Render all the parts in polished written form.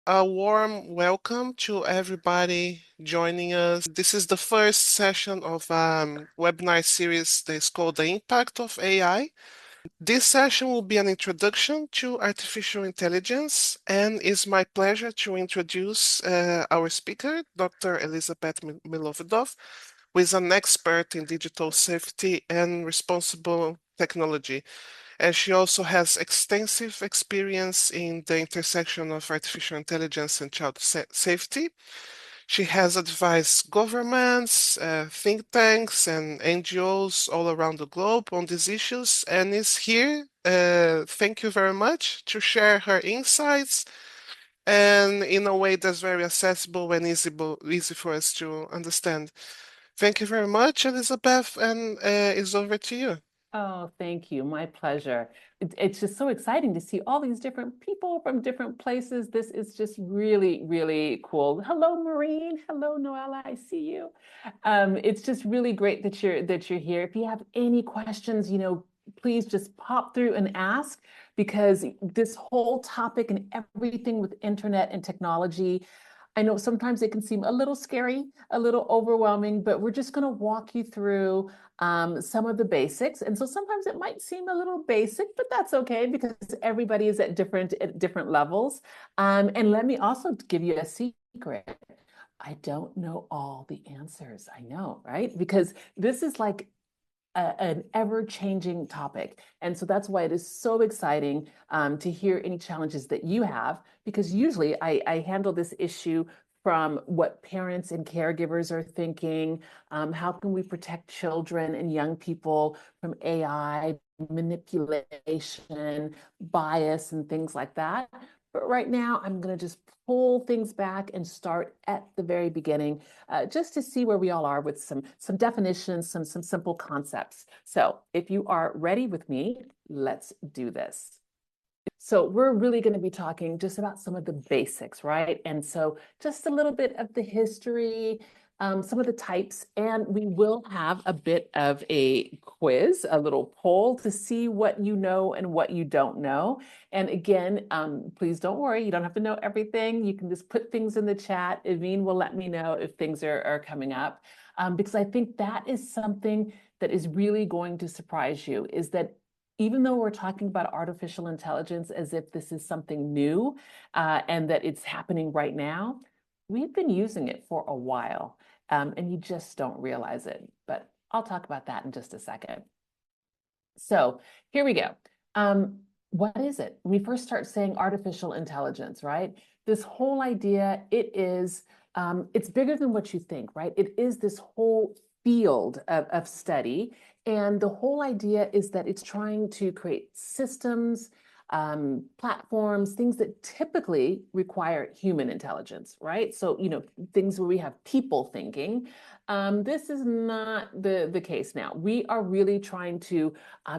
A warm welcome to everybody joining us. This is the first session of webinar series that is called The Impact of AI. This session will be an introduction to artificial intelligence, and it's my pleasure to introduce our speaker, Dr. Elizabeth Milovidov, who is an expert in digital safety and responsible technology. And she also has extensive experience in the intersection of artificial intelligence and child safety. She has advised governments, think tanks, and NGOs all around the globe on these issues and is here. Thank you very much to share her insights and in a way that's very accessible and easy for us to understand. Thank you very much, Elizabeth, and it's over to you. Oh, thank you. My pleasure. It's just so exciting to see all these different people from different places. This is just really, really cool. Hello, Maureen. Hello, Noella. I see you. It's just really great that you're here. If you have any questions, please just pop through and ask because this whole topic and everything with internet and technology, I know sometimes it can seem a little scary, a little overwhelming, but we're just going to walk you through some of the basics. And so sometimes it might seem a little basic, but that's okay because everybody is at different levels. And let me also give you a secret. I don't know all the answers. I know, right? Because this is like an ever-changing topic. And so that's why it is so exciting to hear any challenges that you have, because usually I handle this issue from what parents and caregivers are thinking. How can we protect children and young people from AI, manipulation, bias, and things like that? But right now, I'm going to just pull things back and start at the very beginning, just to see where we all are with some definitions, some simple concepts. So if you are ready with me, let's do this. So we're really going to be talking just about some of the basics, right? And so just a little bit of the history, some of the types, and we will have a bit of a quiz, a little poll to see what you know and what you don't know. And again, please don't worry, you don't have to know everything. You can just put things in the chat. Evine will let me know if things are coming up, because I think that is something that is really going to surprise you, is that even though we're talking about artificial intelligence as if this is something new and that it's happening right now, we've been using it for a while and you just don't realize it. But I'll talk about that in just a second. So here we go. What is it? When we first start saying artificial intelligence, right? This whole idea, it's bigger than what you think, right? It is this whole field of study. And the whole idea is that it's trying to create systems, platforms, things that typically require human intelligence, right? So, things where we have people thinking. This is not the case now. We are really trying to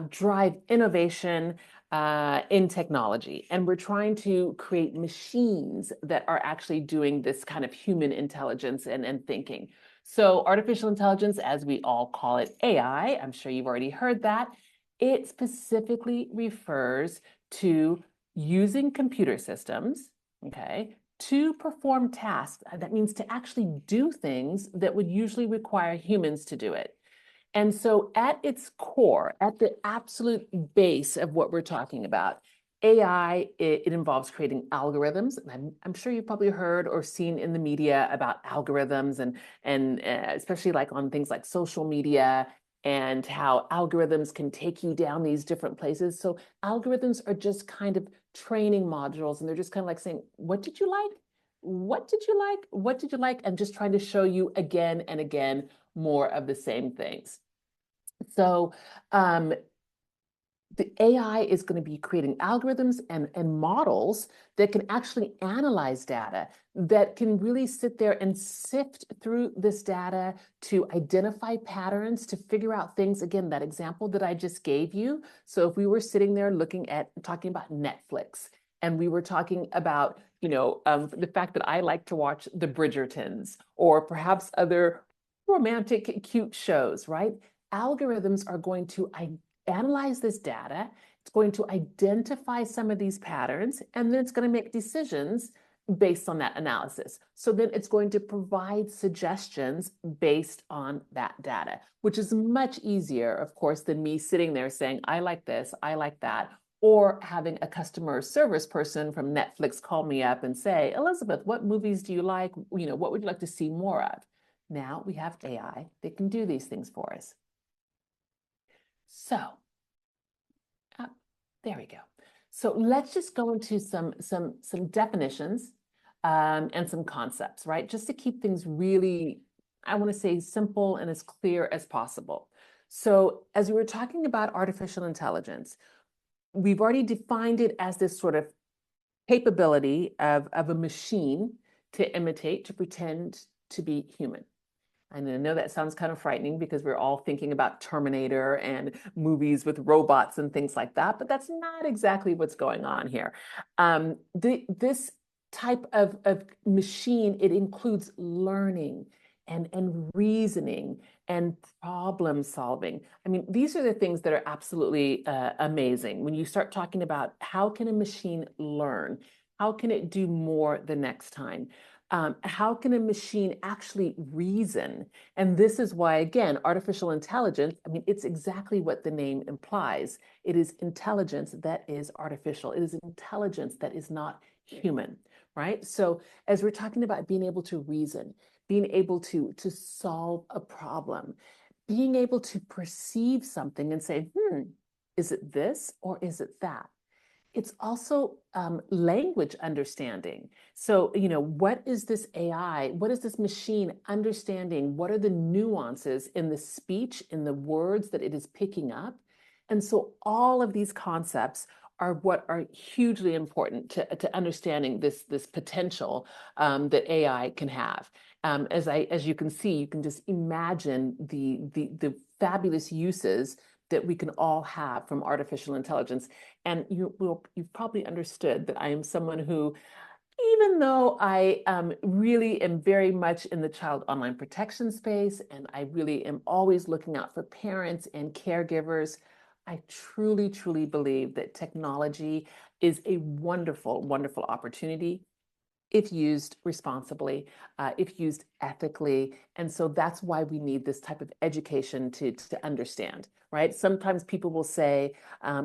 drive innovation in technology, and we're trying to create machines that are actually doing this kind of human intelligence and thinking. So artificial intelligence, as we all call it, AI, I'm sure you've already heard that, it specifically refers to using computer systems, okay, to perform tasks. That means to actually do things that would usually require humans to do it. And so at its core, at the absolute base of what we're talking about, AI, it involves creating algorithms. And I'm sure you've probably heard or seen in the media about algorithms and especially like on things like social media and how algorithms can take you down these different places. So algorithms are just kind of training modules, and they're just kind of like saying, what did you like? What did you like? What did you like? And just trying to show you again and again more of the same things. So the AI is going to be creating algorithms and models that can actually analyze data, that can really sit there and sift through this data to identify patterns, to figure out things. Again, that example that I just gave you. So if we were sitting there talking about Netflix, and we were talking about, the fact that I like to watch the Bridgertons or perhaps other romantic, cute shows, right? Algorithms are going to analyze this data. It's going to identify some of these patterns, and then it's going to make decisions based on that analysis. So then it's going to provide suggestions based on that data, which is much easier, of course, than me sitting there saying, I like this, I like that, or having a customer service person from Netflix call me up and say, Elizabeth, what movies do you like? What would you like to see more of? Now we have AI that can do these things for us. So, there we go. So let's just go into some definitions and some concepts, right? Just to keep things really, I want to say, simple and as clear as possible. So as we were talking about artificial intelligence, we've already defined it as this sort of capability of a machine to imitate, to pretend to be human. And I know that sounds kind of frightening because we're all thinking about Terminator and movies with robots and things like that, but that's not exactly what's going on here. This type of machine, it includes learning and reasoning and problem solving. I mean, these are the things that are absolutely amazing. When you start talking about how can a machine learn? How can it do more the next time? How can a machine actually reason? And this is why, again, artificial intelligence, I mean, it's exactly what the name implies. It is intelligence that is artificial. It is intelligence that is not human, right? So as we're talking about being able to reason, being able to solve a problem, being able to perceive something and say, is it this or is it that? It's also language understanding. So, what is this AI? What is this machine understanding? What are the nuances in the speech, in the words that it is picking up? And so all of these concepts are what are hugely important to understanding this potential that AI can have. As you can see, you can just imagine the fabulous uses that we can all have from artificial intelligence. And you've probably understood that I am someone who, even though I really am very much in the child online protection space, and I really am always looking out for parents and caregivers, I truly, truly believe that technology is a wonderful, wonderful opportunity if used responsibly, if used ethically. And so that's why we need this type of education to understand, right? Sometimes people will say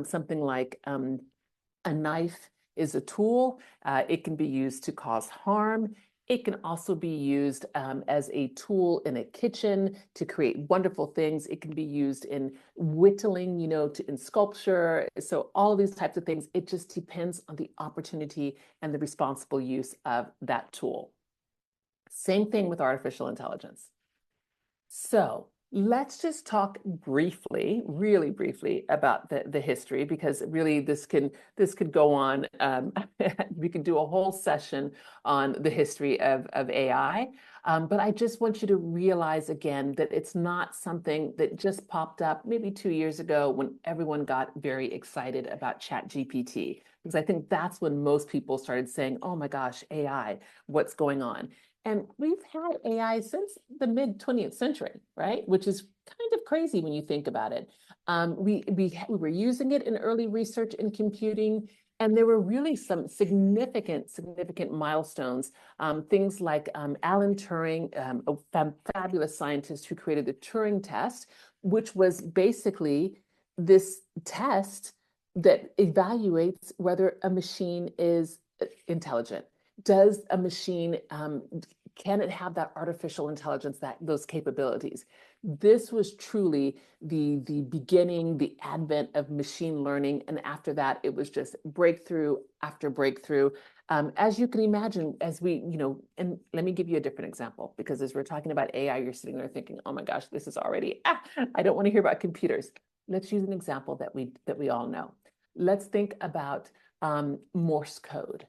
something like a knife is a tool. It can be used to cause harm. It can also be used as a tool in a kitchen to create wonderful things. It can be used in whittling, in sculpture. So all of these types of things, it just depends on the opportunity and the responsible use of that tool. Same thing with artificial intelligence. So let's just talk briefly, really briefly, about the history, because really this could go on. We could do a whole session on the history of AI. But I just want you to realize again that it's not something that just popped up maybe 2 years ago when everyone got very excited about ChatGPT, because I think that's when most people started saying, oh my gosh, AI, what's going on? And we've had AI since the mid 20th century, right? Which is kind of crazy when you think about it. We were using it in early research in computing, and there were really some significant milestones. Things like Alan Turing, a fabulous scientist who created the Turing test, which was basically this test that evaluates whether a machine is intelligent. Does a machine, can it have that artificial intelligence, those capabilities? This was truly the beginning, the advent of machine learning. And after that, it was just breakthrough after breakthrough. As you can imagine, and let me give you a different example, because as we're talking about AI, you're sitting there thinking, oh my gosh, this is already, I don't want to hear about computers. Let's use an example that we all know. Let's think about Morse code.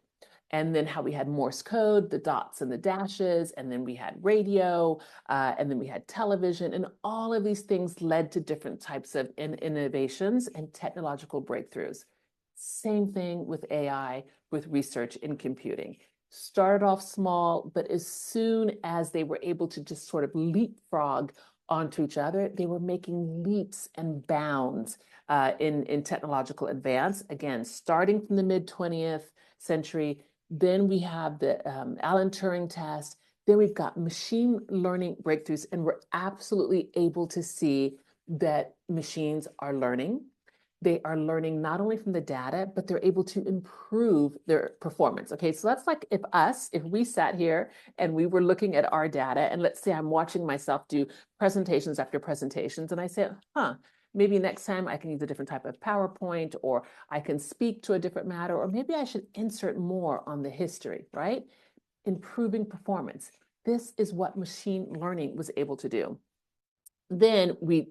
And then how we had Morse code, the dots and the dashes, and then we had radio, and then we had television, and all of these things led to different types of innovations and technological breakthroughs. Same thing with AI, with research in computing. Started off small, but as soon as they were able to just sort of leapfrog onto each other, they were making leaps and bounds in technological advance. Again, starting from the mid 20th century, Then we have the Alan Turing test. Then we've got machine learning breakthroughs, and we're absolutely able to see that machines are learning. They are learning not only from the data, but they're able to improve their performance. Okay, so that's like if we sat here and we were looking at our data, and let's say I'm watching myself do presentations after presentations, and I say, maybe next time I can use a different type of PowerPoint, or I can speak to a different matter, or maybe I should insert more on the history, right? Improving performance. This is what machine learning was able to do. Then we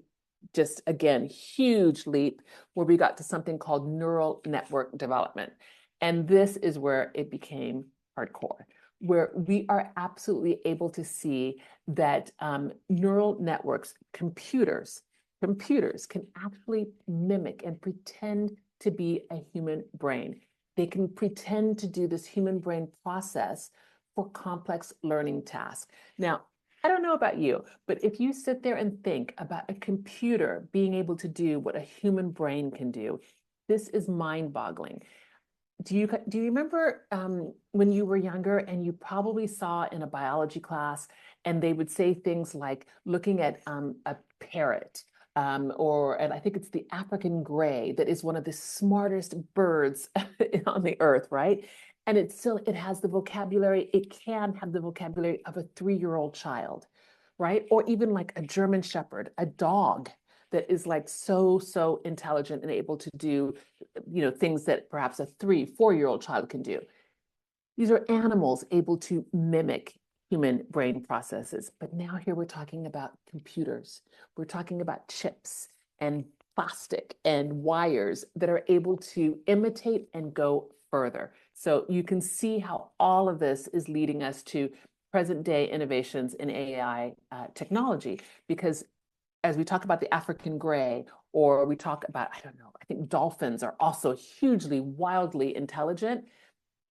just, again, huge leap where we got to something called neural network development. And this is where it became hardcore, where we are absolutely able to see that neural networks, computers can actually mimic and pretend to be a human brain. They can pretend to do this human brain process for complex learning tasks. Now, I don't know about you, but if you sit there and think about a computer being able to do what a human brain can do, this is mind-boggling. Do you remember when you were younger and you probably saw in a biology class and they would say things like looking at a parrot and I think it's the African gray that is one of the smartest birds on the earth, right? And it has the vocabulary, it can have the vocabulary of a 3-year-old child, right? Or even like a German Shepherd, a dog that is like so intelligent and able to do, things that perhaps a 3, 4-year-old child can do. These are animals able to mimic human brain processes. But now here we're talking about computers. We're talking about chips and plastic and wires that are able to imitate and go further. So you can see how all of this is leading us to present day innovations in AI technology, because as we talk about the African gray, or we talk about, I don't know, I think dolphins are also hugely, wildly intelligent.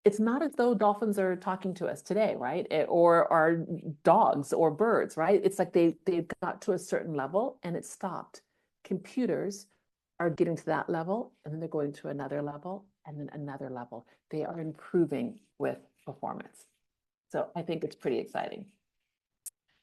It's not as though dolphins are talking to us today, right? Or are dogs or birds, right? It's like they got to a certain level and it stopped. Computers are getting to that level, and then they're going to another level, and then another level. They are improving with performance. So I think it's pretty exciting.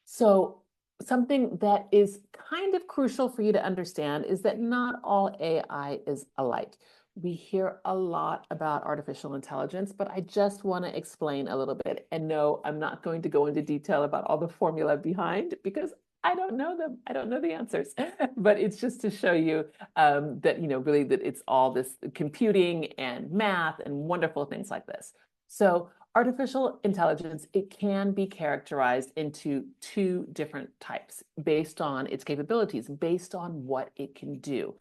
So something that is kind of crucial for you to understand is that not all AI is alike. We hear a lot about artificial intelligence, but I just want to explain a little bit. And no, I'm not going to go into detail about all the formula behind, because I don't know them. I don't know the answers. But it's just to show you that, really that it's all this computing and math and wonderful things like this. So artificial intelligence, it can be characterized into 2 different types based on its capabilities, based on what it can do.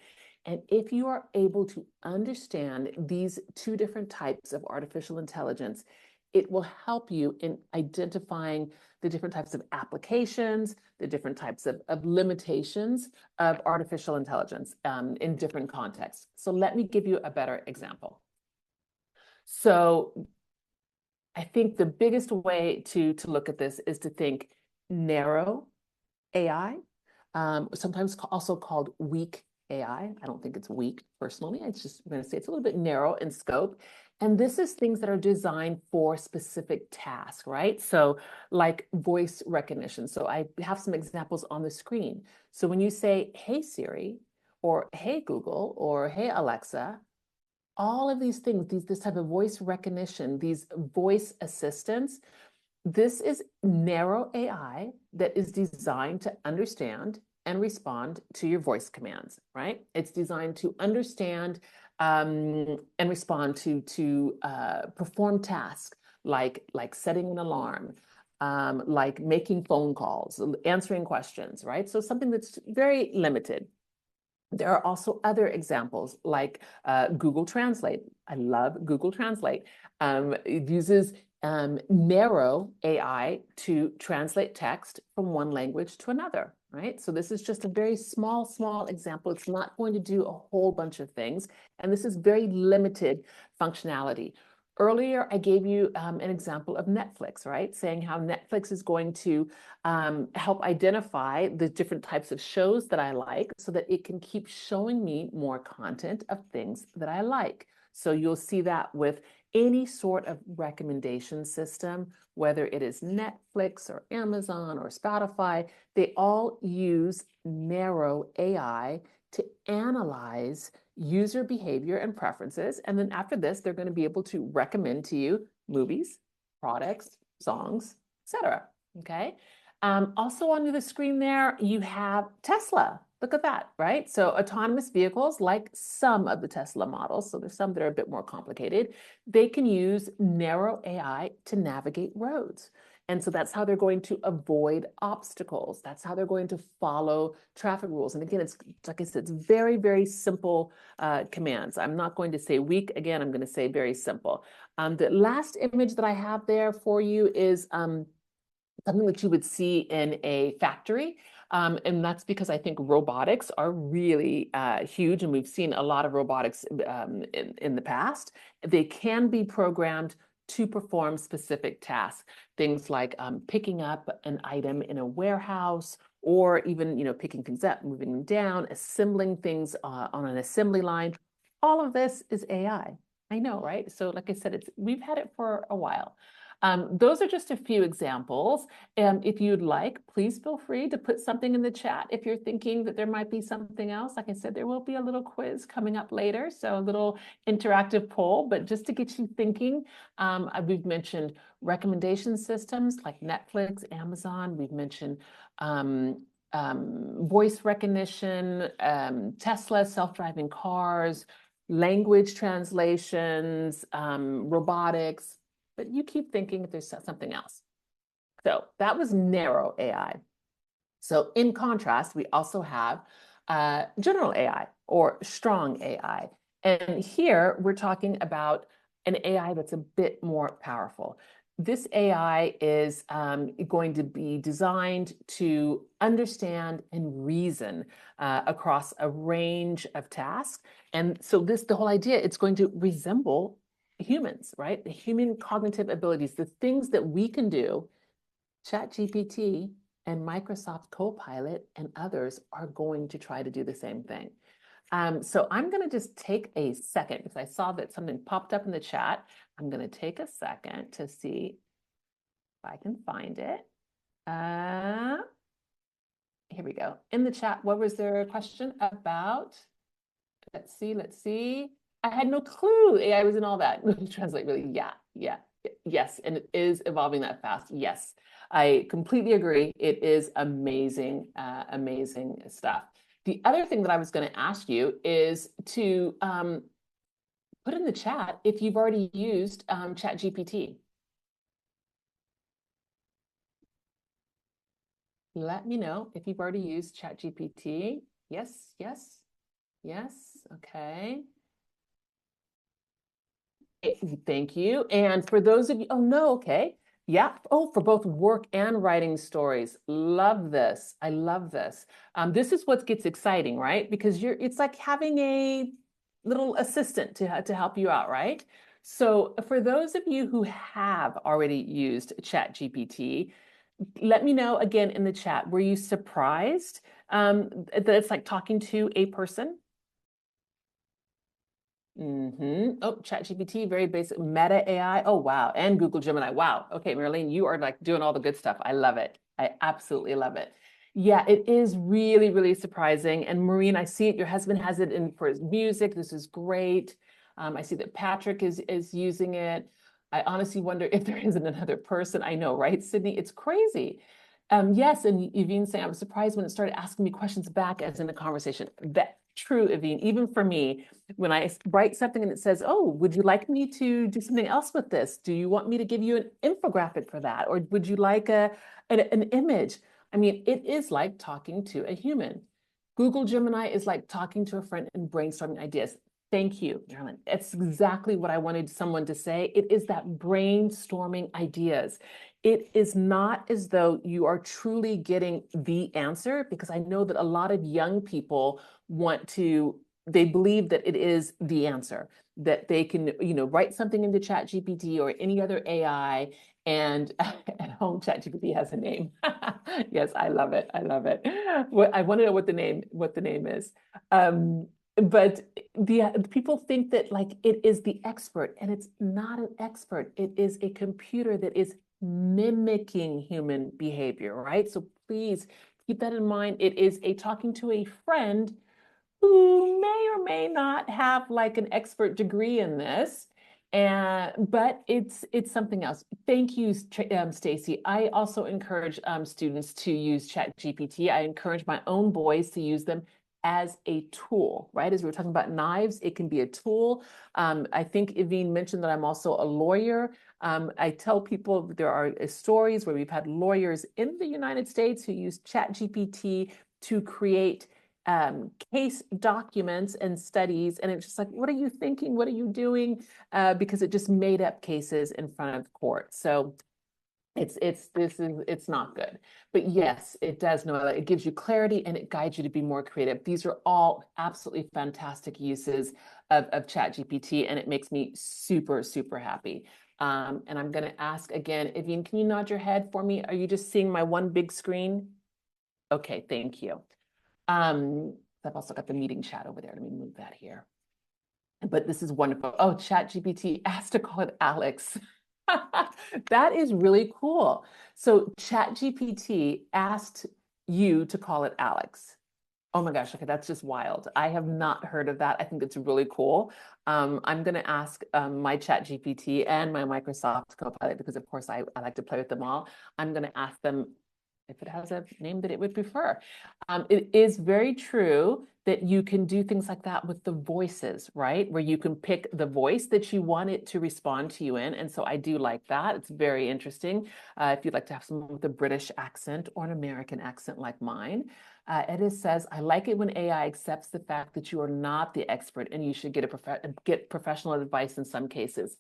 And if you are able to understand these 2 different types of artificial intelligence, it will help you in identifying the different types of applications, the different types of limitations of artificial intelligence in different contexts. So let me give you a better example. So I think the biggest way to look at this is to think narrow AI, sometimes also called weak AI. I don't think it's weak personally. It's just, I'm going to say it's a little bit narrow in scope. And this is things that are designed for specific tasks, right? So like voice recognition. So I have some examples on the screen. So when you say, hey Siri, or hey Google, or hey Alexa, all of these things, this type of voice recognition, these voice assistants, this is narrow AI that is designed to understand and respond to your voice commands, right? It's designed to understand and respond to perform tasks like setting an alarm, like making phone calls, answering questions, right? So something that's very limited. There are also other examples like Google Translate. I love Google Translate. It uses narrow AI to translate text from one language to another, right? So this is just a very small example. It's not going to do a whole bunch of things. And this is very limited functionality. Earlier, I gave you an example of Netflix, right? Saying how Netflix is going to help identify the different types of shows that I like so that it can keep showing me more content of things that I like. So you'll see that with any sort of recommendation system, whether it is Netflix or Amazon or Spotify, they all use narrow AI to analyze user behavior and preferences. And then after this, they're going to be able to recommend to you movies, products, songs, etc. Okay. Also under the screen there, you have Tesla. Look at that, right? So autonomous vehicles, like some of the Tesla models, so there's some that are a bit more complicated, they can use narrow AI to navigate roads. And so that's how they're going to avoid obstacles. That's how they're going to follow traffic rules. And again, it's like I said, it's very, very simple commands. I'm not going to say weak. Again, I'm going to say very simple. The last image that I have there for you is something that you would see in a factory. And that's because I think robotics are really huge, and we've seen a lot of robotics in the past. They can be programmed to perform specific tasks, things like picking up an item in a warehouse, or even picking things up, moving them down, assembling things on an assembly line. All of this is AI. I know, right? So like I said, we've had it for a while. Those are just a few examples. And if you'd like, please feel free to put something in the chat if you're thinking that there might be something else. Like I said, there will be a little quiz coming up later, so a little interactive poll, but just to get you thinking, we've mentioned recommendation systems like Netflix, Amazon. We've mentioned voice recognition, Tesla, self-driving cars, language translations, robotics, but you keep thinking if there's something else. So that was narrow AI. So in contrast, we also have general AI or strong AI. And here we're talking about an AI that's a bit more powerful. This AI is going to be designed to understand and reason across a range of tasks. And so the whole idea, it's going to resemble humans, right? The human cognitive abilities, the things that we can do. ChatGPT and Microsoft Copilot and others are going to try to do the same thing. So I'm going to just take a second because I saw that something popped up in the chat. I'm going to take a second to see if I can find it. Here we go. In the chat, what was their question about? Let's see. I had no clue AI was in all that. Translate really, yeah, yes, and it is evolving that fast. Yes, I completely agree. It is amazing, amazing stuff. The other thing that I was going to ask you is to put in the chat if you've already used ChatGPT. Let me know if you've already used ChatGPT. Yes, yes, yes. Okay. Thank you. And for those of you, oh no, okay. Yeah. Oh, for both work and writing stories. Love this. I love this. This is what gets exciting, right? Because it's like having a little assistant to help you out, right? So for those of you who have already used ChatGPT, let me know again in the chat. Were you surprised that it's like talking to a person? Oh, ChatGPT, very basic. Meta AI. Oh, wow. And Google Gemini. Wow. Okay, Marlene, you are like doing all the good stuff. I love it. I absolutely love it. Yeah, it is really, really surprising. And Maureen, I see it. Your husband has it in for his music. This is great. I see that Patrick is using it. I honestly wonder if there isn't another person. I know, right, Sydney? It's crazy. Yes, and Yvonne saying I was surprised when it started asking me questions back as in the conversation. That true, Yvonne. Even for me, when I write something and it says, "Oh, would you like me to do something else with this? Do you want me to give you an infographic for that, or would you like an image?" I mean, it is like talking to a human. Google Gemini is like talking to a friend and brainstorming ideas. Thank you, Carolyn. It's exactly what I wanted someone to say. It is that brainstorming ideas. It is not as though you are truly getting the answer, because I know that a lot of young people they believe that it is the answer, that they can, write something into ChatGPT or any other AI, and at home ChatGPT has a name. Yes, I love it. I love it. I want to know what the name is. but the people think that like it is the expert, and it's not an expert. It is a computer that is mimicking human behavior, right? So please keep that in mind. It is a talking to a friend who may or may not have like an expert degree in this. And but it's something else. Thank you, Stacy. I also encourage students to use Chat GPT. I encourage my own boys to use them as a tool, right? As we were talking about knives, it can be a tool. I think Evine mentioned that I'm also a lawyer. I tell people there are stories where we've had lawyers in the United States who use Chat GPT to create case documents and studies. And it's just like, what are you thinking? What are you doing? Because it just made up cases in front of the court. So it's not good. But yes, it does know that it gives you clarity and it guides you to be more creative. These are all absolutely fantastic uses of Chat GPT, and it makes me super, super happy. And I'm going to ask again, Evine, can you nod your head for me? Are you just seeing my one big screen? Okay, thank you. I've also got the meeting chat over there. Let me move that here. But this is wonderful. Oh, Chat GPT asked to call it Alex. That is really cool. So Chat GPT asked you to call it Alex. Oh my gosh, okay, that's just wild. I have not heard of that. I think it's really cool. I'm going to ask my Chat GPT and my Microsoft Copilot, because of course I like to play with them all. I'm going to ask them if it has a name that it would prefer. It is very true that you can do things like that with the voices, right? Where you can pick the voice that you want it to respond to you in. And so I do like that. It's very interesting. If you'd like to have someone with a British accent or an American accent like mine. Edith says, I like it when AI accepts the fact that you are not the expert and you should get professional advice in some cases.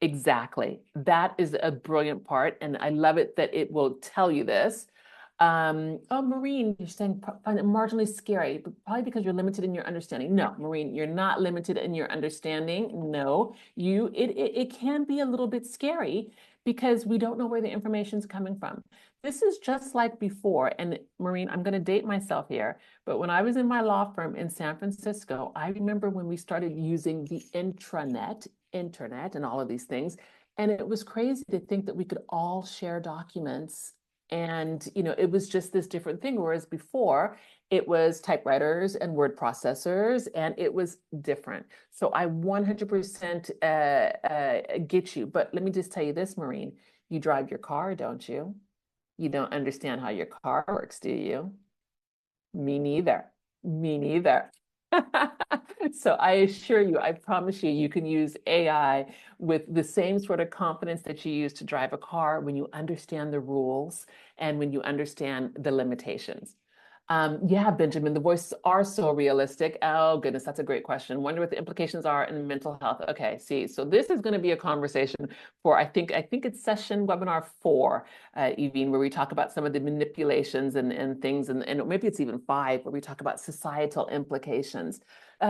Exactly. That is a brilliant part. And I love it that it will tell you this. Oh, Maureen, you're saying find it marginally scary, but probably because you're limited in your understanding. No, Maureen, you're not limited in your understanding. No, it can be a little bit scary because we don't know where the information's coming from. This is just like before. And Maureen, I'm going to date myself here, but when I was in my law firm in San Francisco, I remember when we started using the internet and all of these things. And it was crazy to think that we could all share documents. And, it was just this different thing. Whereas before, it was typewriters and word processors, and it was different. So I 100% get you. But let me just tell you this, Maureen, you drive your car, don't you? You don't understand how your car works, do you? Me neither. Me neither. So I assure you, I promise you, you can use AI with the same sort of confidence that you use to drive a car when you understand the rules and when you understand the limitations. Yeah, Benjamin, the voices are so realistic. Oh, goodness, that's a great question. Wonder what the implications are in mental health. Okay, see, so this is going to be a conversation for, I think it's session webinar 4, Evine, where we talk about some of the manipulations and things, and maybe it's even 5, where we talk about societal implications.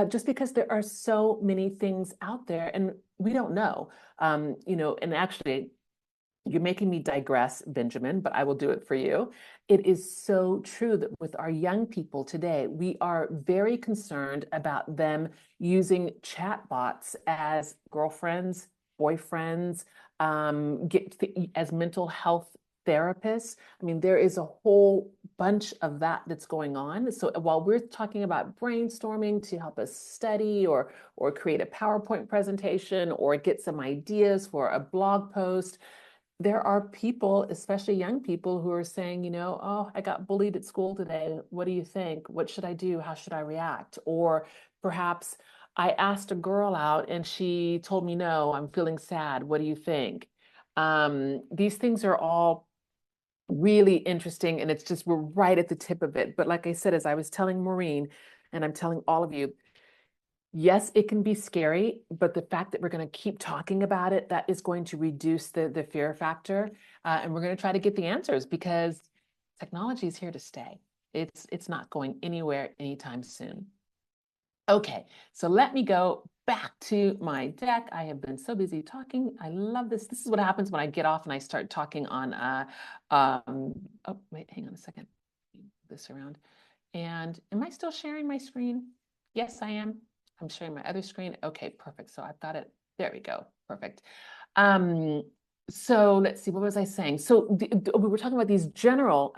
Just because there are so many things out there and we don't know, and actually, you're making me digress, Benjamin, but I will do it for you. It is so true that with our young people today, we are very concerned about them using chatbots as girlfriends, boyfriends, as mental health therapists. I mean, there is a whole bunch of that that's going on. So while we're talking about brainstorming to help us study or create a PowerPoint presentation or get some ideas for a blog post, there are people, especially young people, who are saying, oh, I got bullied at school today. What do you think? What should I do? How should I react? Or perhaps I asked a girl out and she told me no, I'm feeling sad. What do you think? These things are all really interesting, and it's just we're right at the tip of it. But like I said, as I was telling Maureen, and I'm telling all of you, yes, it can be scary, but the fact that we're going to keep talking about it, that is going to reduce the fear factor. And we're going to try to get the answers because technology is here to stay. It's not going anywhere anytime soon. Okay, so let me go back to my deck. I have been so busy talking. I love this. This is what happens when I get off and I start talking on, oh, wait, hang on a second. Move this around. And am I still sharing my screen? Yes, I am. I'm sharing my other screen. Okay, perfect. So I've got it. There we go. Perfect. So let's see, what was I saying? So we were talking about these general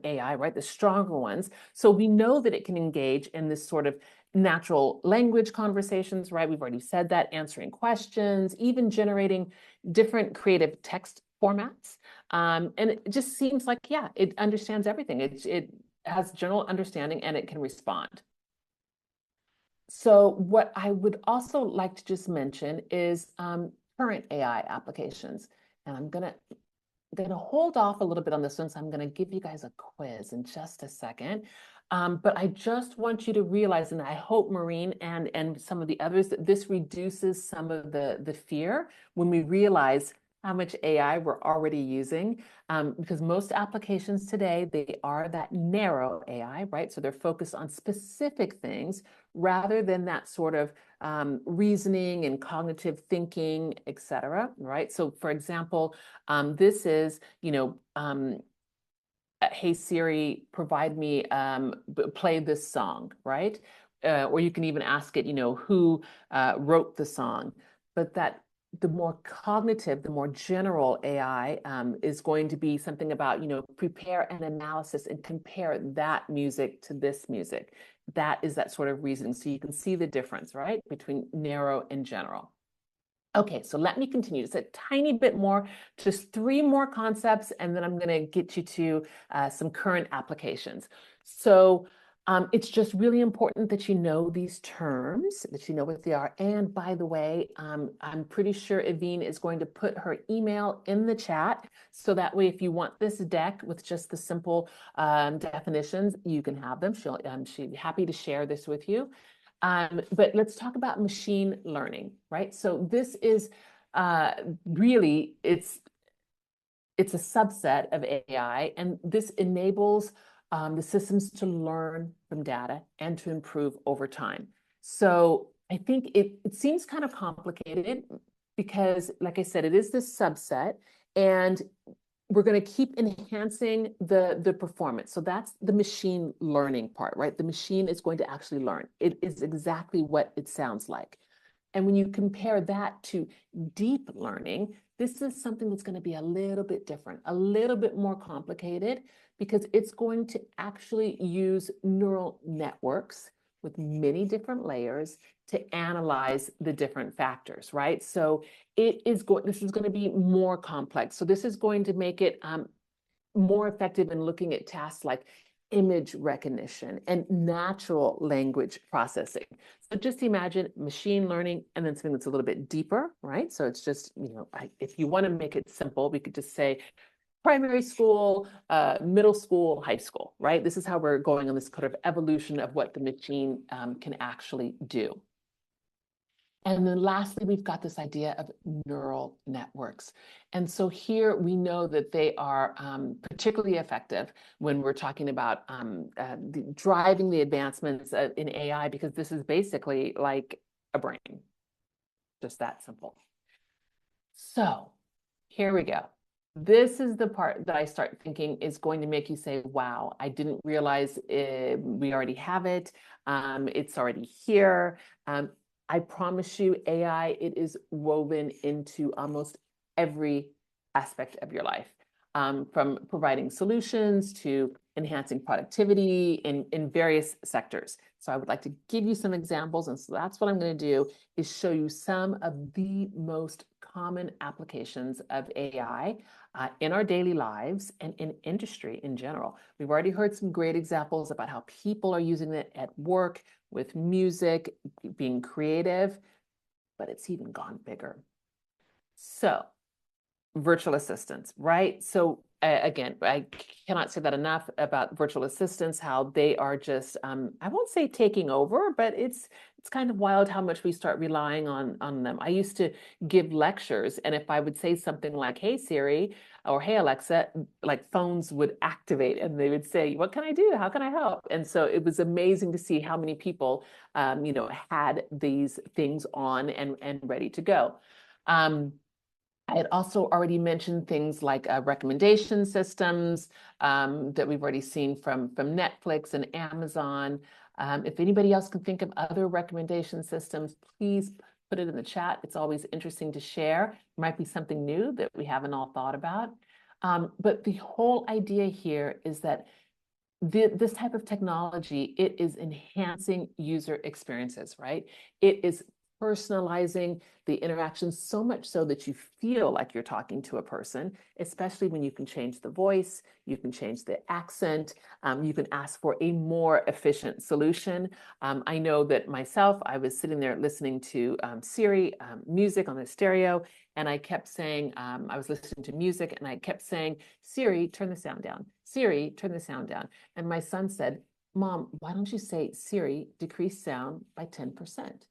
AI, right? The stronger ones. So we know that it can engage in this sort of natural language conversations, right? We've already said that, answering questions, even generating different creative text formats. And it just seems like, yeah, it understands everything. It has general understanding and it can respond. So what I would also like to just mention is current AI applications. And I'm gonna hold off a little bit on this one, so I'm gonna give you guys a quiz in just a second. But I just want you to realize, and I hope Maureen and some of the others, that this reduces some of the fear when we realize how much AI we're already using. Because most applications today, they are that narrow AI, right? So they're focused on specific things rather than that sort of reasoning and cognitive thinking, et cetera, right? So for example, this is, hey Siri, provide me, play this song, right? Or you can even ask it, who wrote the song. But that the more cognitive, the more general AI is going to be something about, prepare an analysis and compare that music to this music. That is that sort of reasoning. So you can see the difference, right, between narrow and general. Okay, so let me continue just a tiny bit more, just 3 more concepts, and then I'm going to get you to some current applications. So it's just really important that you know these terms, that you know what they are. And by the way, I'm pretty sure Evine is going to put her email in the chat. So that way, if you want this deck with just the simple definitions, you can have them. She'll be happy to share this with you. But let's talk about machine learning, right? So this is really, it's a subset of AI, and this enables the systems to learn from data and to improve over time. So I think it seems kind of complicated because, like I said, it is this subset, and we're going to keep enhancing the performance. So that's the machine learning part, right? The machine is going to actually learn. It is exactly what it sounds like. And when you compare that to deep learning, this is something that's going to be a little bit different, a little bit more complicated, because it's going to actually use neural networks with many different layers to analyze the different factors, right? So this is going to be more complex. So this is going to make it more effective in looking at tasks like image recognition and natural language processing. So just imagine machine learning and then something that's a little bit deeper, right? So it's just, if you want to make it simple, we could just say primary school, middle school, high school, right? This is how we're going on this kind of evolution of what the machine can actually do. And then lastly, we've got this idea of neural networks. And so here we know that they are particularly effective when we're talking about driving the advancements in AI, because this is basically like a brain, just that simple. So here we go. This is the part that I start thinking is going to make you say, wow, I didn't realize we already have it. It's already here. I promise you, AI, it is woven into almost every aspect of your life, from providing solutions to enhancing productivity in various sectors. So I would like to give you some examples. And so that's what I'm going to do, is show you some of the most common applications of AI in our daily lives and in industry in general. We've already heard some great examples about how people are using it at work, with music, being creative, but it's even gone bigger. So virtual assistants, right? So again, I cannot say that enough about virtual assistants, how they are just, I won't say taking over, but it's kind of wild how much we start relying on them. I used to give lectures, and if I would say something like, hey Siri, or hey Alexa, like phones would activate and they would say, what can I do? How can I help? And so it was amazing to see how many people, had these things on and ready to go. I had also already mentioned things like recommendation systems that we've already seen from Netflix and Amazon. If anybody else can think of other recommendation systems, please put it in the chat. It's always interesting to share. It might be something new that we haven't all thought about. But the whole idea here is that this type of technology, it is enhancing user experiences, right? It is personalizing the interaction so much so that you feel like you're talking to a person, especially when you can change the voice, you can change the accent, you can ask for a more efficient solution. I know that myself, I was sitting there listening to Siri music on the stereo, and I kept saying, I was listening to music, and I kept saying, Siri, turn the sound down. Siri, turn the sound down. And my son said, Mom, why don't you say, Siri, decrease sound by 10%?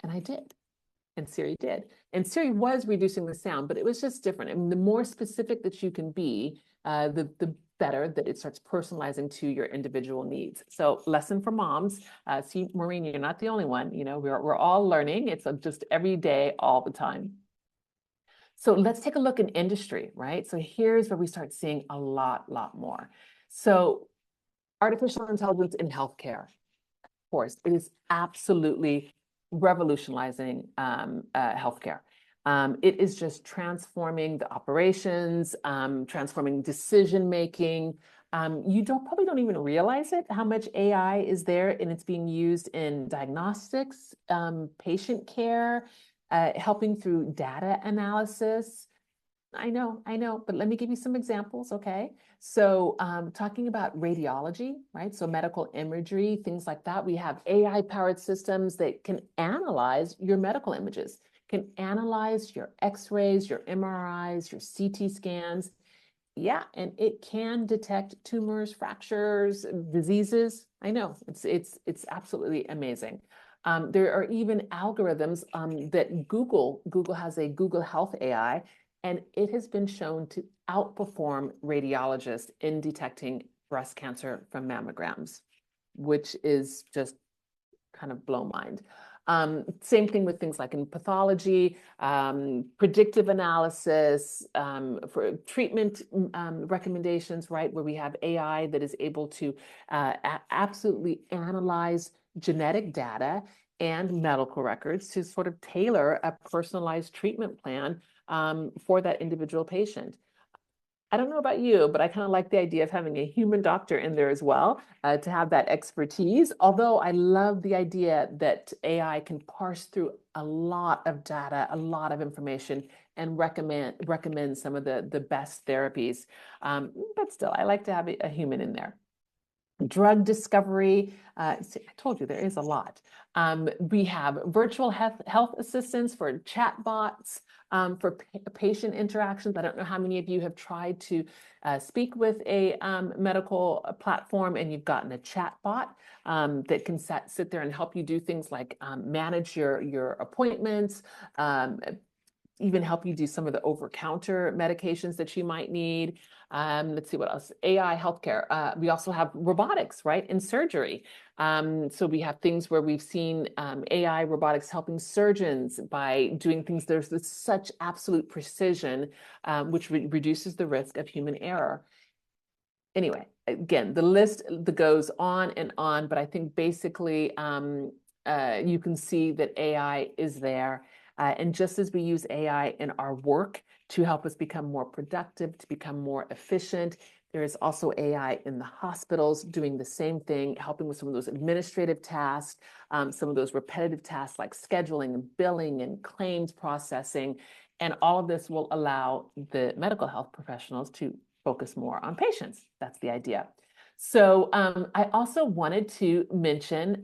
And I did. And Siri did. And Siri was reducing the sound, but it was just different. I mean, the more specific that you can be, the better that it starts personalizing to your individual needs. So lesson for moms, see, Maureen, you're not the only one. You know, we're all learning. It's just every day, all the time. So let's take a look in industry, right? So here's where we start seeing a lot more. So artificial intelligence in healthcare, of course, it is absolutely revolutionizing healthcare. It is just transforming the operations, transforming decision making. You probably don't even realize it, how much AI is there, and it's being used in diagnostics, patient care, helping through data analysis. I know, but let me give you some examples, okay? So talking about radiology, right? So medical imagery, things like that. We have AI-powered systems that can analyze your medical images, can analyze your X-rays, your MRIs, your CT scans. Yeah, and it can detect tumors, fractures, diseases. I know, it's absolutely amazing. There are even algorithms that Google has a Google Health AI, and it has been shown to outperform radiologists in detecting breast cancer from mammograms, which is just kind of blow mind. Same thing with things like in pathology, predictive analysis, for treatment recommendations, right, where we have AI that is able to absolutely analyze genetic data and medical records to sort of tailor a personalized treatment plan for that individual patient. I don't know about you, but I kind of like the idea of having a human doctor in there as well to have that expertise. Although I love the idea that AI can parse through a lot of data, a lot of information, and recommend some of the best therapies. But still, I like to have a human in there. Drug discovery. See, I told you there is a lot. We have virtual health assistants for chatbots, for patient interactions. I don't know how many of you have tried to speak with a medical platform and you've gotten a chatbot that can sit there and help you do things like manage your appointments, even help you do some of the over-counter medications that you might need. Let's see what else. AI healthcare. We also have robotics, right, in surgery. So we have things where we've seen AI robotics helping surgeons by doing things there's such absolute precision, which reduces the risk of human error. Anyway, again, the list that goes on and on, but I think basically you can see that AI is there. And just as we use AI in our work to help us become more productive, to become more efficient, there is also AI in the hospitals doing the same thing, helping with some of those administrative tasks, some of those repetitive tasks like scheduling and billing and claims processing. And all of this will allow the medical health professionals to focus more on patients. That's the idea. So I also wanted to mention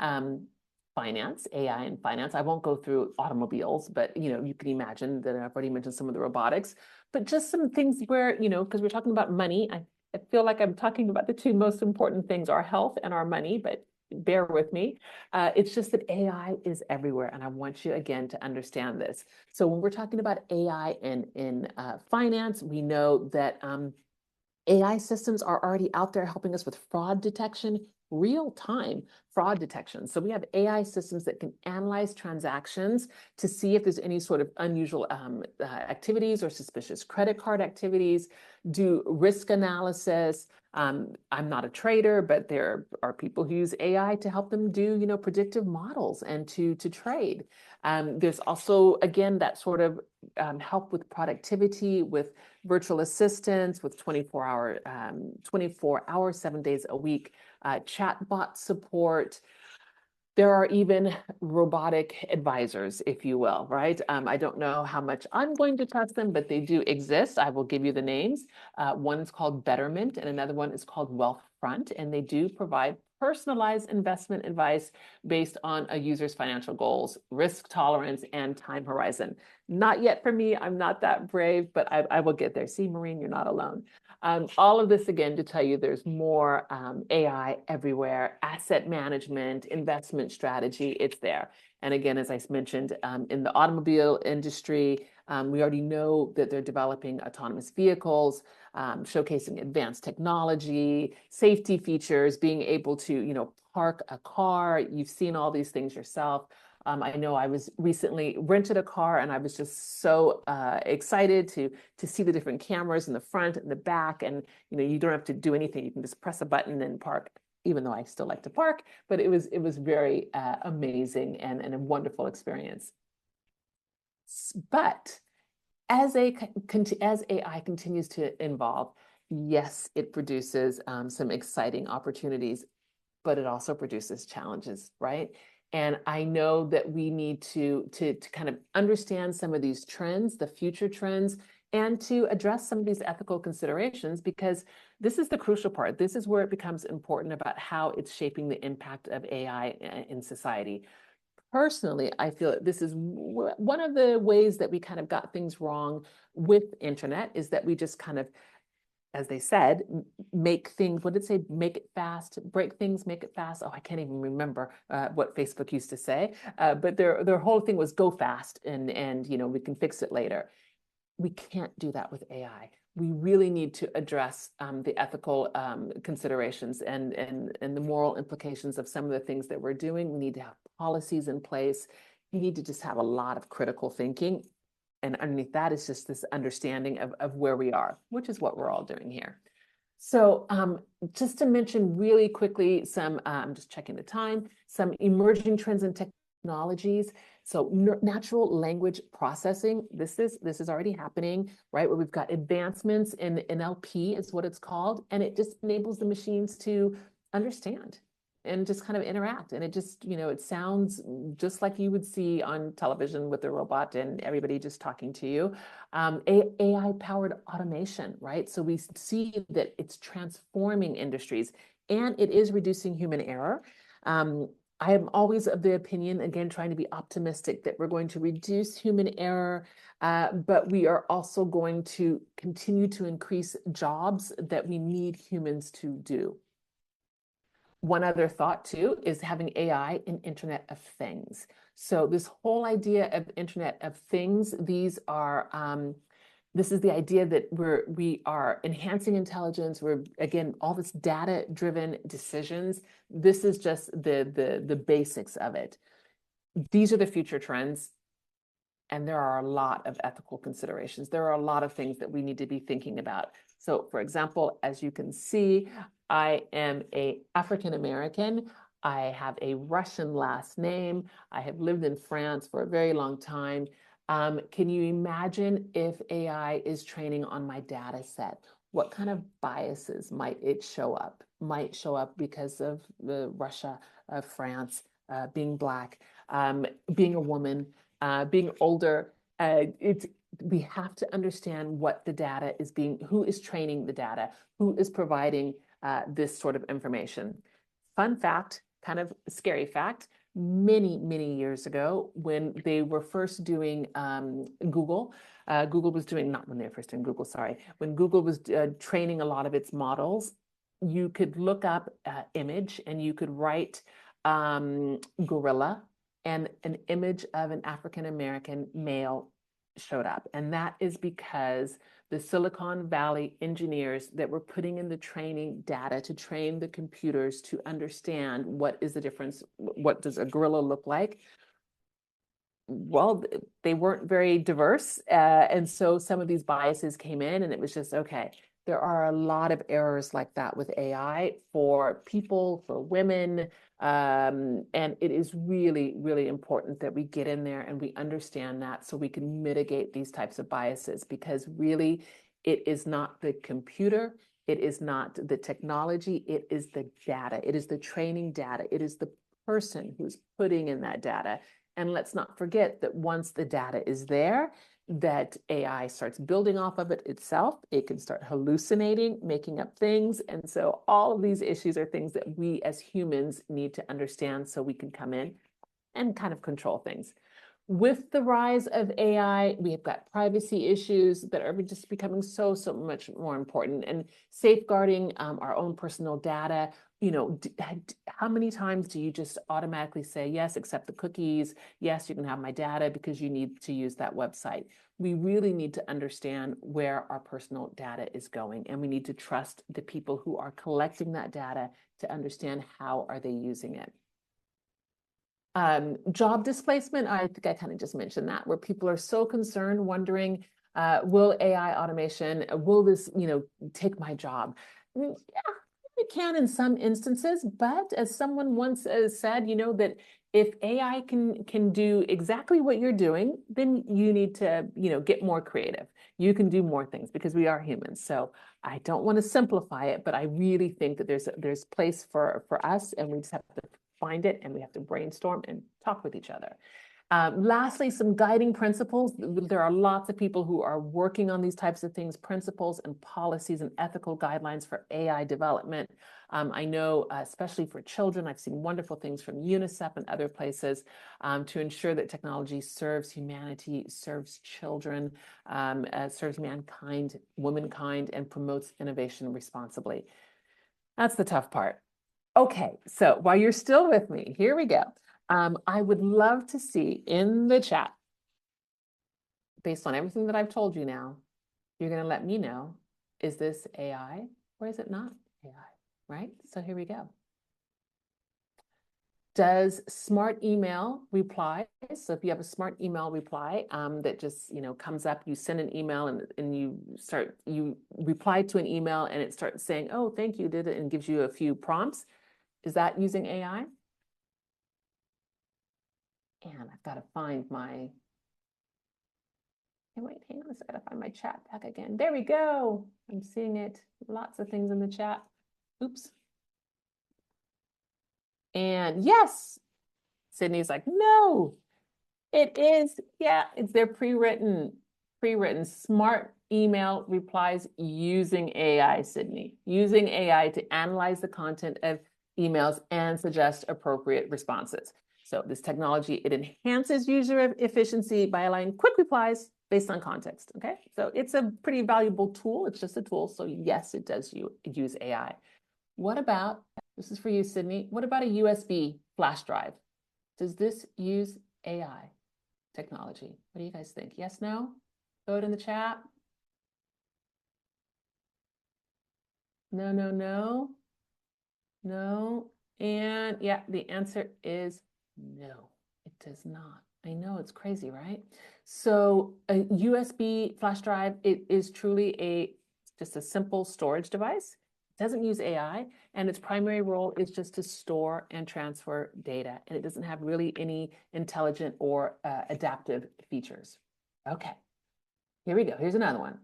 finance, AI and finance. I won't go through automobiles, but you can imagine that I've already mentioned some of the robotics, but just some things where, because we're talking about money, I feel like I'm talking about the two most important things, our health and our money, but bear with me. It's just that AI is everywhere, and I want you again to understand this. So when we're talking about AI in finance, we know that AI systems are already out there helping us with fraud detection, real-time fraud detection. So we have AI systems that can analyze transactions to see if there's any sort of unusual activities or suspicious credit card activities, do risk analysis. I'm not a trader, but there are people who use AI to help them do, predictive models and to trade. There's also, again, that sort of help with productivity, with virtual assistants, with 24 hour, 7 days a week, chatbot support. There are even robotic advisors, if you will, right? I don't know how much I'm going to trust them, but they do exist. I will give you the names. One is called Betterment, and another one is called Wealthfront, and they do provide personalized investment advice based on a user's financial goals, risk tolerance, and time horizon. Not yet for me. I'm not that brave, but I will get there. See, Maureen, you're not alone. All of this, again, to tell you there's more AI everywhere, asset management, investment strategy, it's there. And again, as I mentioned, in the automobile industry, we already know that they're developing autonomous vehicles, showcasing advanced technology, safety features, being able to, park a car. You've seen all these things yourself. I know I was recently rented a car and I was just so excited to see the different cameras in the front and the back. And, you don't have to do anything. You can just press a button and park, even though I still like to park, but it was very amazing and a wonderful experience. But as AI continues to evolve, yes, it produces some exciting opportunities, but it also produces challenges, right? And I know that we need to kind of understand some of these trends, the future trends, and to address some of these ethical considerations, because this is the crucial part. This is where it becomes important about how it's shaping the impact of AI in society. Personally, I feel that this is one of the ways that we kind of got things wrong with internet, is that we just kind of, as they said, make things, what did it say? Make it fast, break things, make it fast. Oh, I can't even remember what Facebook used to say. But their whole thing was go fast and we can fix it later. We can't do that with AI. We really need to address the ethical considerations and the moral implications of some of the things that we're doing. We need to have policies in place. You need to just have a lot of critical thinking. And underneath that is just this understanding of where we are, which is what we're all doing here. So just to mention really quickly some, I'm just checking the time, some emerging trends and technologies. So natural language processing, this is already happening, right? Where we've got advancements in NLP is what it's called, and it just enables the machines to understand and just kind of interact. And it just, it sounds just like you would see on television with a robot and everybody just talking to you. AI-powered automation, right? So we see that it's transforming industries and it is reducing human error. I am always of the opinion, again, trying to be optimistic, that we're going to reduce human error, but we are also going to continue to increase jobs that we need humans to do. One other thought too is having AI in Internet of Things. So this whole idea of Internet of Things, this is the idea that we are enhancing intelligence. We're, again, all this data-driven decisions. This is just the basics of it. These are the future trends. And there are a lot of ethical considerations. There are a lot of things that we need to be thinking about. So for example, as you can see, I am an African American. I have a Russian last name. I have lived in France for a very long time. Can you imagine if AI is training on my data set? What kind of biases might it show up? Might show up because of Russia, France, being Black, being a woman, being older. We have to understand what the data is who is training the data, who is providing this sort of information. Fun fact, kind of scary fact, many years ago, when they were first doing Google was doing, not when they were first doing Google, sorry, when Google was training a lot of its models, you could look up image and you could write gorilla, and an image of an African American male showed up. And that is because the Silicon Valley engineers that were putting in the training data to train the computers to understand what is the difference, what does a gorilla look like. Well, they weren't very diverse. And so some of these biases came in, and it was just, okay, there are a lot of errors like that with AI for people, for women. And it is really, really important that we get in there and we understand that so we can mitigate these types of biases, because really it is not the computer. It is not the technology. It is the data. It is the training data. It is the person who's putting in that data. And let's not forget that once the data is there, that AI starts building off of it itself. It can start hallucinating, making up things. And so all of these issues are things that we as humans need to understand so we can come in and kind of control things. With the rise of AI, we have got privacy issues that are just becoming so much more important, and safeguarding our own personal data. How many times do you just automatically say, yes, accept the cookies, yes, you can have my data because you need to use that website? We really need to understand where our personal data is going, and we need to trust the people who are collecting that data to understand how are they using it. Job displacement, I think I kind of just mentioned that, where people are so concerned, wondering, will AI automation, will this, take my job? Yeah, it can in some instances, but as someone once said, that if AI can do exactly what you're doing, then you need to, get more creative. You can do more things because we are humans. So I don't want to simplify it, but I really think that there's place for us, and we just have to find it, and we have to brainstorm and talk with each other. Lastly, some guiding principles. There are lots of people who are working on these types of things, principles and policies and ethical guidelines for AI development. I know, especially for children, I've seen wonderful things from UNICEF and other places to ensure that technology serves humanity, serves children, serves mankind, womankind, and promotes innovation responsibly. That's the tough part. Okay, so while you're still with me, here we go. I would love to see in the chat, based on everything that I've told you now, you're going to let me know, is this AI or is it not AI, right? So here we go. Does smart email reply? So if you have a smart email reply that just comes up, you send an email and you reply to an email and it starts saying, oh, thank you, did it, and gives you a few prompts. Is that using AI? And I've got to find my, hey, wait, hang on, I got to find my chat back again. There we go. I'm seeing it. Lots of things in the chat. Oops. And yes, Sydney's like, no, it is. Yeah, it's their pre-written smart email replies using AI, Sydney, using AI to analyze the content of emails and suggest appropriate responses. So this technology, it enhances user efficiency by allowing quick replies based on context, okay? So it's a pretty valuable tool. It's just a tool. So yes, it does use AI. What about, this is for you, Sydney, what about a USB flash drive? Does this use AI technology? What do you guys think? Yes, no? Throw it in the chat. No, no, no. No. And yeah, the answer is no, it does not. I know, it's crazy, right? So a USB flash drive, it is truly just a simple storage device. It doesn't use AI, and its primary role is just to store and transfer data. And it doesn't have really any intelligent or adaptive features. Okay, here we go. Here's another one.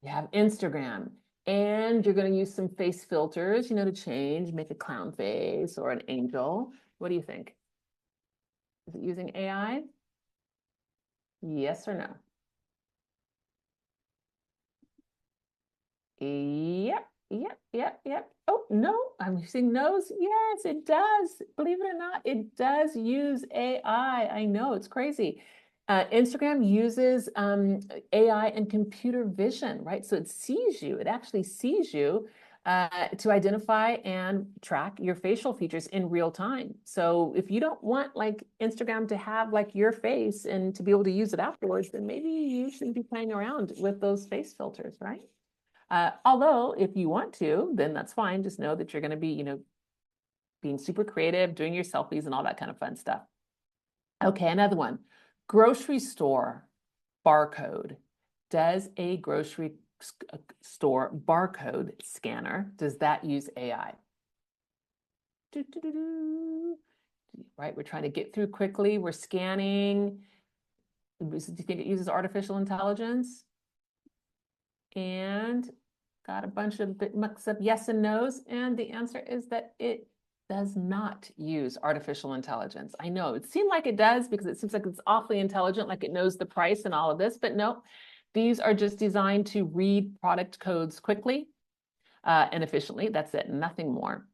You have Instagram, and you're going to use some face filters, to change, make a clown face or an angel. What do you think? Is it using AI? Yes or no? Yep. Oh, no, I'm using nose. Yes, it does. Believe it or not, it does use AI. I know, it's crazy. Instagram uses AI and computer vision, right? So it sees you. It actually sees you to identify and track your facial features in real time. So if you don't want like Instagram to have like your face and to be able to use it afterwards, then maybe you shouldn't be playing around with those face filters, right? Although if you want to, then that's fine. Just know that you're going to be, being super creative, doing your selfies and all that kind of fun stuff. Okay, another one. Grocery store barcode. Does a grocery store barcode scanner, does that use AI? Right, we're trying to get through quickly. We're scanning. Do you think it uses artificial intelligence? And got a bunch of mix up yes and no's. And the answer is that it does not use artificial intelligence. I know it seemed like it does because it seems like it's awfully intelligent, like it knows the price and all of this, but no, these are just designed to read product codes quickly and efficiently. That's it, nothing more.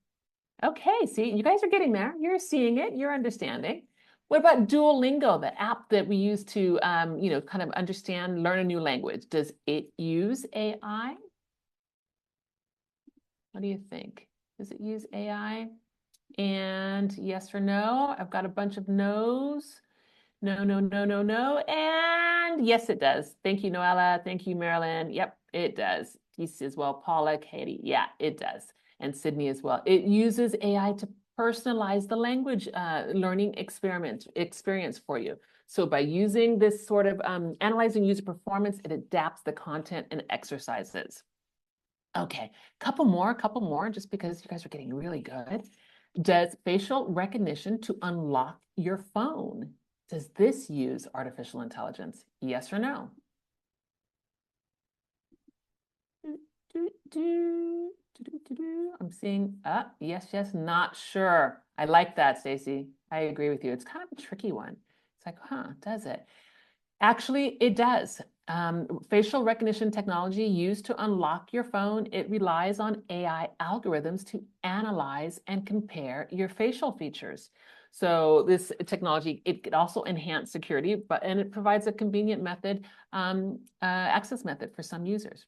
Okay, see, you guys are getting there. You're seeing it, you're understanding. What about Duolingo, the app that we use to, kind of understand, learn a new language? Does it use AI? What do you think? Does it use AI? And yes or no? I've got a bunch of no's. No, no, no, no, no. And yes, it does. Thank you, Noella. Thank you, Marilyn. Yep, it does. DC as well. Paula, Katie. Yeah, it does. And Sydney as well. It uses AI to personalize the language learning experience for you. So by using this sort of analyzing user performance, it adapts the content and exercises. Okay, couple more, just because you guys are getting really good. Does facial recognition to unlock your phone? Does this use artificial intelligence? Yes or no? I'm seeing, yes, yes, not sure. I like that, Stacy. I agree with you. It's kind of a tricky one. It's like, does it? Actually, it does. Facial recognition technology used to unlock your phone, it relies on AI algorithms to analyze and compare your facial features. So this technology, it could also enhance security, and it provides a convenient method, access method for some users.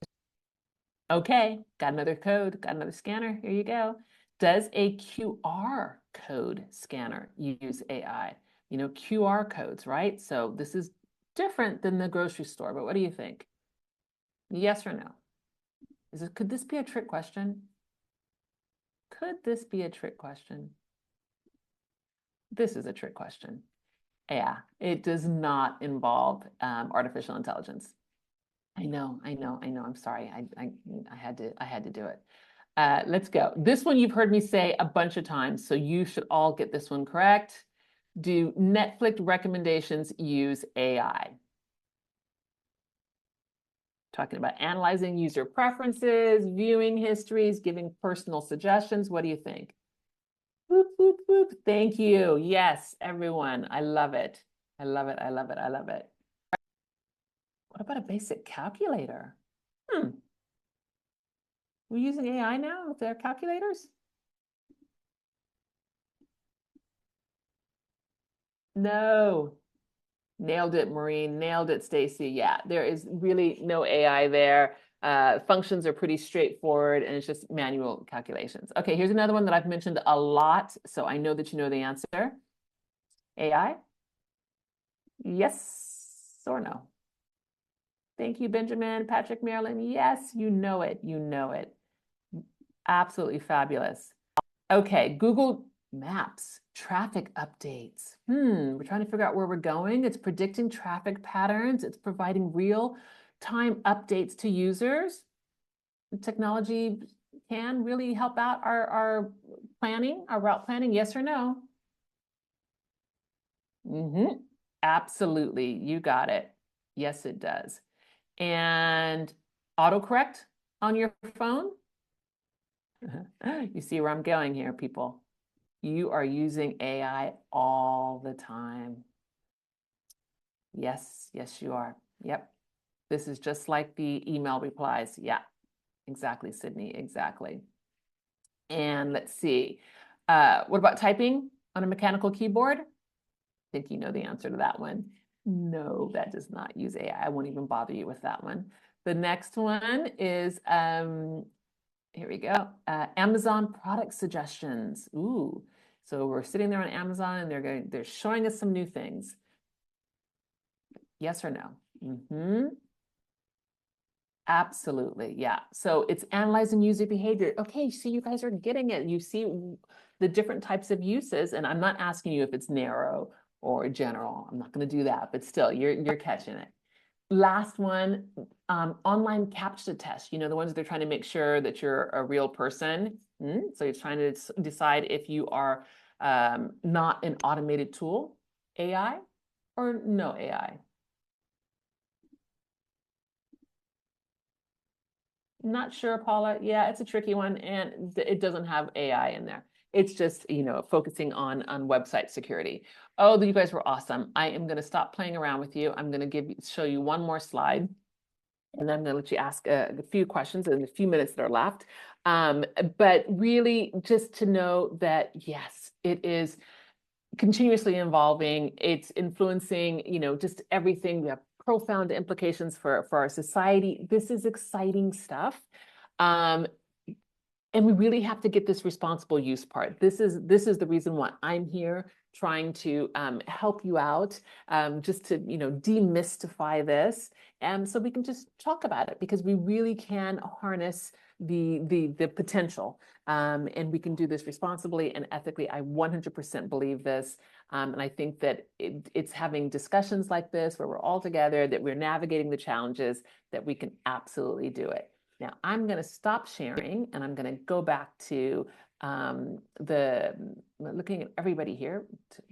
Okay, got another code, got another scanner. Here you go. Does a QR code scanner use AI? QR codes, right? So this is different than the grocery store, but what do you think? Yes or no? Could this be a trick question? Could this be a trick question? This is a trick question. Yeah, it does not involve artificial intelligence. I know. I'm sorry. I had to do it. Let's go. This one you've heard me say a bunch of times, so you should all get this one correct. Do Netflix recommendations use AI? Talking about analyzing user preferences, viewing histories, giving personal suggestions. What do you think? Whoop, whoop, whoop. Thank you. Yes, everyone. I love it. I love it. I love it. I love it. What about a basic calculator? We're using AI now with their calculators? No. Nailed it, Maureen. Nailed it, Stacy. Yeah, there is really no AI there. Functions are pretty straightforward and it's just manual calculations. Okay, here's another one that I've mentioned a lot, so I know that you know the answer. AI? Yes or no? Thank you, Benjamin, Patrick, Marilyn. Yes, you know it. You know it. Absolutely fabulous. Okay, Google Maps, traffic updates. We're trying to figure out where we're going. It's predicting traffic patterns. It's providing real-time updates to users. The technology can really help out our planning, our route planning, yes or no? Absolutely, you got it. Yes, it does. And autocorrect on your phone? You see where I'm going here, people. You are using AI all the time. Yes, yes, you are. Yep. This is just like the email replies. Yeah, exactly, Sydney, exactly. And let's see. What about typing on a mechanical keyboard? I think you know the answer to that one. No, that does not use AI. I won't even bother you with that one. The next one is Here we go. Amazon product suggestions. Ooh, so we're sitting there on Amazon and they're showing us some new things. Yes or no? Mm-hmm. Absolutely, yeah. So it's analyzing user behavior. Okay, so you guys are getting it. You see the different types of uses, and I'm not asking you if it's narrow or general. I'm not going to do that, but still, you're catching it. Last one, online captcha test. You know, the ones they're trying to make sure that you're a real person. So you're trying to decide if you are not an automated tool, AI, or no AI. Not sure, Paula. Yeah, it's a tricky one, and it doesn't have AI in there. It's just, focusing on website security. Oh, you guys were awesome. I am going to stop playing around with you. I'm going to show you one more slide, and then I'm going to let you ask a few questions in the few minutes that are left. But really, just to know that yes, it is continuously evolving. It's influencing, just everything. We have profound implications for our society. This is exciting stuff. Um, and we really have to get this responsible use part. This is the reason why I'm here, trying to help you out, just to demystify this, and so we can just talk about it, because we really can harness the potential, and we can do this responsibly and ethically. I 100% believe this, and I think that it's having discussions like this where we're all together, that we're navigating the challenges, that we can absolutely do it. Now I'm going to stop sharing and I'm going to go back to looking at everybody here.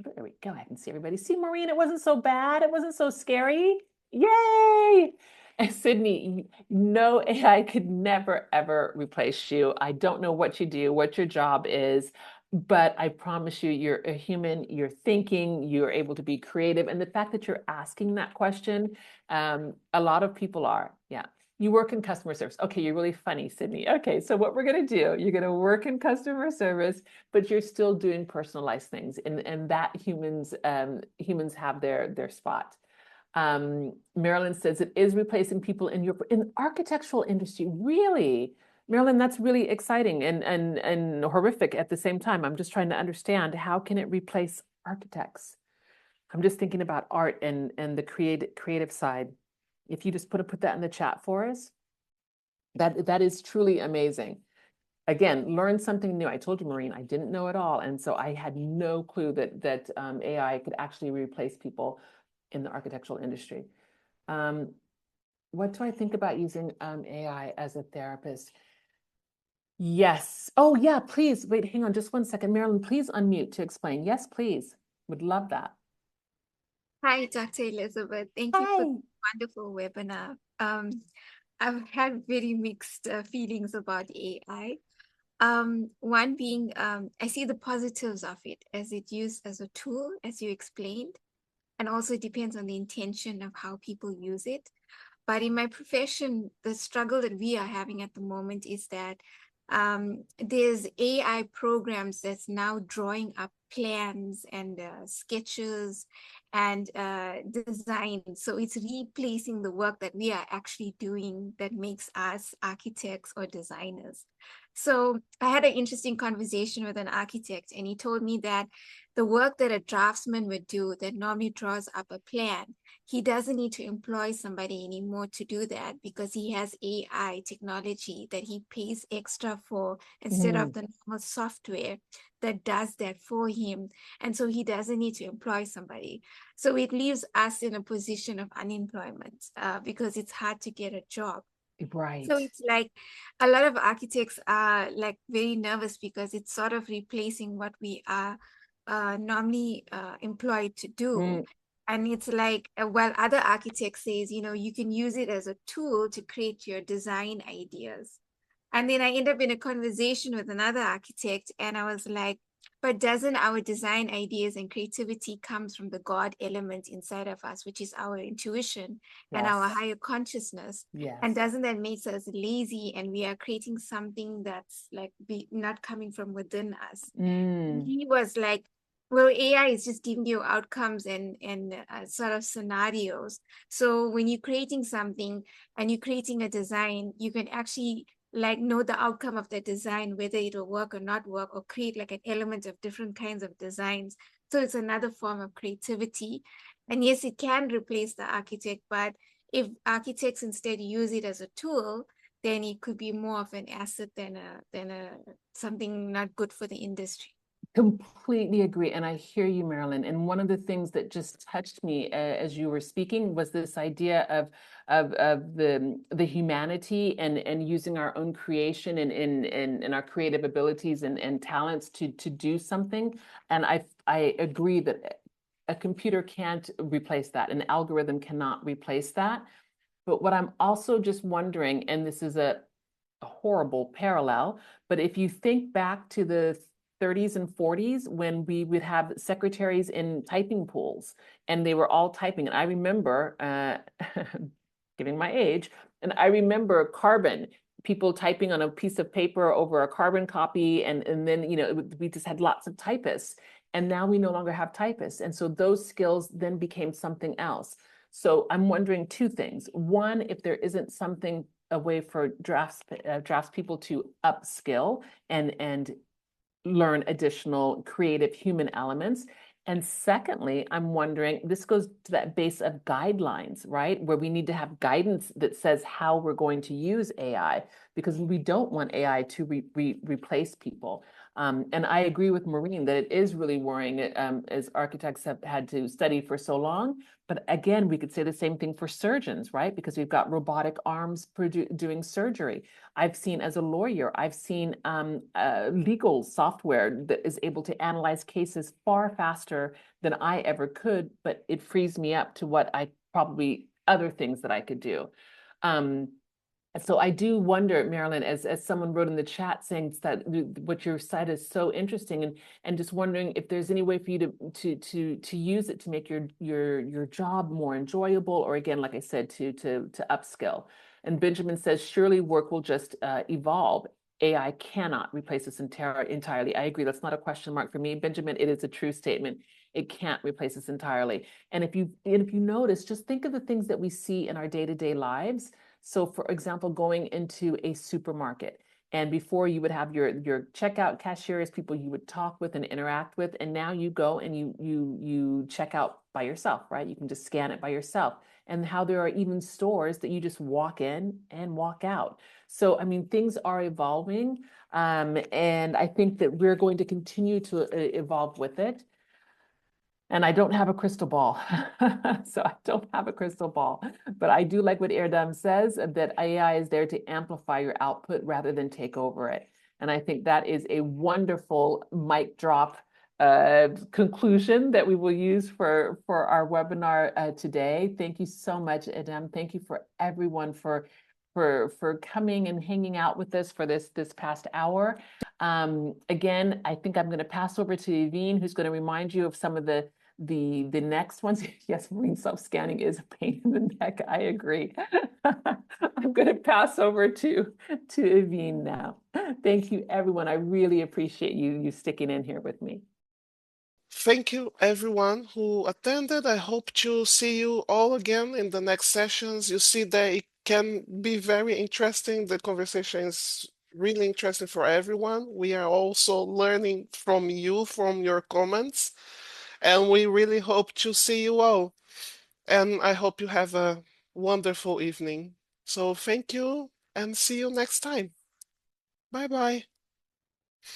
There we go. I can see everybody. See, Maureen, it wasn't so bad. It wasn't so scary. Yay! And Sydney, no AI could never, ever replace you. I don't know what you do, what your job is, but I promise you, you're a human, you're thinking, you're able to be creative. And the fact that you're asking that question, a lot of people are. Yeah. You work in customer service. Okay, you're really funny, Sydney. Okay, so what we're going to do, you're going to work in customer service, but you're still doing personalized things, and that humans have their spot. Marilyn says it is replacing people in the architectural industry. Really, Marilyn, that's really exciting and horrific at the same time. I'm just trying to understand, how can it replace architects? I'm just thinking about art and the creative side. If you just put that in the chat for us, that is truly amazing. Again, learn something new. I told you, Maureen, I didn't know it all, and so I had no clue that AI could actually replace people in the architectural industry. What do I think about using AI as a therapist? Yes. Oh, yeah, please. Wait, hang on just one second. Marilyn, please unmute to explain. Yes, please. Would love that. Hi, Dr. Elizabeth. Thank you for Hi. the wonderful webinar. I've had very mixed feelings about AI. One being, I see the positives of it as it used as a tool, as you explained, and also it depends on the intention of how people use it. But in my profession, the struggle that we are having at the moment is that there's AI programs that's now drawing up plans and sketches and designs. So it's replacing the work that we are actually doing that makes us architects or designers. So I had an interesting conversation with an architect, and he told me that the work that a draftsman would do that normally draws up a plan, he doesn't need to employ somebody anymore to do that, because he has AI technology that he pays extra for instead of the normal software that does that for him. And so he doesn't need to employ somebody. So it leaves us in a position of unemployment because it's hard to get a job. Right. So it's like a lot of architects are like very nervous because it's sort of replacing what we are normally employed to do. And it's like, while other architects says, you can use it as a tool to create your design ideas. And then I end up in a conversation with another architect, and I was like, but doesn't our design ideas and creativity comes from the God element inside of us, which is our intuition and our higher consciousness? Yes. And doesn't that makes us lazy, and we are creating something that's like not coming from within us? He was like, well, AI is just giving you outcomes and sort of scenarios. So when you're creating something and you're creating a design, you can actually like know the outcome of the design, whether it will work or not work, or create like an element of different kinds of designs. So it's another form of creativity. And yes, it can replace the architect, but if architects instead use it as a tool, then it could be more of an asset than a something not good for the industry. Completely agree. And I hear you, Marilyn. And one of the things that just touched me as you were speaking was this idea of the humanity and using our own creation and our creative abilities and talents to do something. And I agree that a computer can't replace that. An algorithm cannot replace that. But what I'm also just wondering, and this is a horrible parallel, but if you think back to the 30s and 40s when we would have secretaries in typing pools and they were all typing. And I remember, giving my age, and I remember carbon, people typing on a piece of paper over a carbon copy. And then, we just had lots of typists. And now we no longer have typists. And so those skills then became something else. So I'm wondering two things. One, if there isn't something, a way for draftspeople to upskill and learn additional creative human elements. And secondly, I'm wondering, this goes to that base of guidelines, right? Where we need to have guidance that says how we're going to use AI, because we don't want AI to replace people. And I agree with Maureen that it is really worrying, as architects have had to study for so long. But again, we could say the same thing for surgeons, right? Because we've got robotic arms doing surgery. I've seen, as a lawyer, I've seen legal software that is able to analyze cases far faster than I ever could, but it frees me up to what I probably other things that I could do. So I do wonder, Marilyn, as someone wrote in the chat saying that what your site is so interesting, and just wondering if there's any way for you to use it to make your job more enjoyable, or again, like I said, to upskill. And Benjamin says, surely work will just evolve. AI cannot replace us entirely. I agree. That's not a question mark for me, Benjamin. It is a true statement. It can't replace us entirely. And if you notice, just think of the things that we see in our day-to-day lives. So for example, going into a supermarket, and before you would have your checkout cashiers, people you would talk with and interact with, and now you go and you check out by yourself, right? You can just scan it by yourself. And how there are even stores that you just walk in and walk out. So I mean, things are evolving, and I think that we're going to continue to evolve with it. And I don't have a crystal ball. So I don't have a crystal ball. But I do like what Erdem says, that AI is there to amplify your output rather than take over it. And I think that is a wonderful mic drop conclusion that we will use for our webinar today. Thank you so much, Erdem. Thank you for everyone for coming and hanging out with us for this past hour. Again, I think I'm going to pass over to Yvine, who's going to remind you of some of the next ones. Yes, marine self-scanning is a pain in the neck. I agree. I'm going to pass over to Yvine now. Thank you, everyone. I really appreciate you sticking in here with me. Thank you, everyone who attended. I hope to see you all again in the next sessions. You see that it can be very interesting. The conversation is really interesting for everyone. We are also learning from you, from your comments, and we really hope to see you all. And I hope you have a wonderful evening. So thank you and see you next time. Bye bye.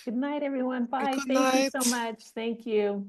Good night, everyone. Bye. Good Thank you so night. much. Thank you.